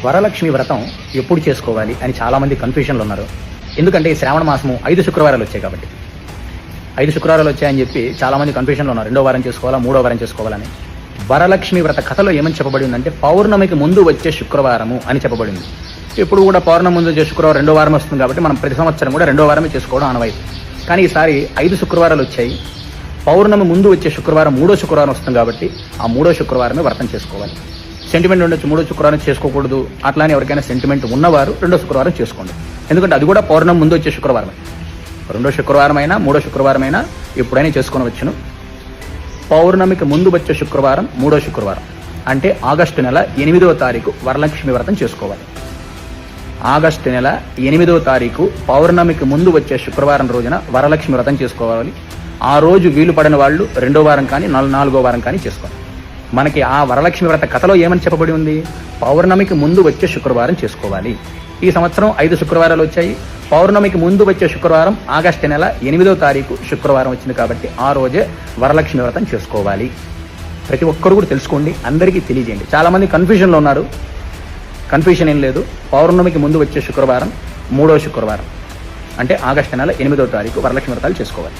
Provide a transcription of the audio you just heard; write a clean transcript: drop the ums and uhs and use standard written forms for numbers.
వరలక్ష్మి వ్రతం ఎప్పుడు చేసుకోవాలి అని చాలామంది కన్ఫ్యూషన్లో ఉన్నారు. ఎందుకంటే ఈ శ్రావణ మాసము 5 శుక్రవారాలు వచ్చాయి కాబట్టి 5 శుక్రవారాలు వచ్చాయని చెప్పి చాలామంది కన్ఫ్యూషన్లో ఉన్నారు. 2వ వారం చేసుకోవాలా, 3వ వారం చేసుకోవాలని. వరలక్ష్మి వ్రత కథలో ఏమని చెప్పబడిందంటే పౌర్ణమికి ముందు వచ్చే శుక్రవారము అని చెప్పబడింది. ఇప్పుడు కూడా పౌర్ణమి ముందు వచ్చే శుక్రవారం 2వ వారం వస్తుంది కాబట్టి మనం ప్రతి సంవత్సరం కూడా 2వ వారమే చేసుకోవడం ఆనవాయితీ. కానీ ఈసారి 5 శుక్రవారాలు వచ్చాయి. పౌర్ణమి ముందు వచ్చే శుక్రవారం 3వ శుక్రవారం వస్తుంది కాబట్టి ఆ 3వ శుక్రవారమే వ్రతం చేసుకోవాలి. సెంటిమెంట్ ఉండొచ్చు 3వ శుక్రవారం చేసుకోకూడదు, అట్లానే ఎవరికైనా సెంటిమెంట్ ఉన్నవారు 2వ శుక్రవారం చేసుకోండి. ఎందుకంటే అది కూడా పౌర్ణమి ముందు వచ్చే శుక్రవారమే. 2వ శుక్రవారం అయినా 3వ శుక్రవారం అయినా ఎప్పుడైనా చేసుకొనవచ్చును. పౌర్ణమికి ముందు వచ్చే శుక్రవారం 3వ శుక్రవారం అంటే ఆగస్టు నెల 8వ తారీఖు వరలక్ష్మి వ్రతం చేసుకోవాలి. ఆగస్టు నెల 8వ తారీఖు పౌర్ణమికి ముందు వచ్చే శుక్రవారం రోజున వరలక్ష్మి వ్రతం చేసుకోవాలి. ఆ రోజు వీలు పడిన వాళ్ళు 2వ వారం కానీ 4వ వారం కానీ చేసుకోవాలి. మనకి ఆ వరలక్ష్మి వ్రత కథలో ఏమని చెప్పబడి ఉంది? పౌర్ణమికి ముందు వచ్చే శుక్రవారం చేసుకోవాలి. ఈ సంవత్సరం 5 శుక్రవారాలు వచ్చాయి. పౌర్ణమికి ముందు వచ్చే శుక్రవారం ఆగస్టు నెల 8వ తారీఖు శుక్రవారం వచ్చింది కాబట్టి ఆ రోజే వరలక్ష్మి వ్రతం చేసుకోవాలి. ప్రతి ఒక్కరు కూడా తెలుసుకోండి, అందరికీ తెలియజేయండి. చాలామంది కన్ఫ్యూజన్లో ఉన్నారు. కన్ఫ్యూజన్ ఏం లేదు. పౌర్ణమికి ముందు వచ్చే శుక్రవారం 3వ శుక్రవారం అంటే ఆగస్టు నెల 8వ తారీఖు వరలక్ష్మి వ్రతాలు చేసుకోవాలి.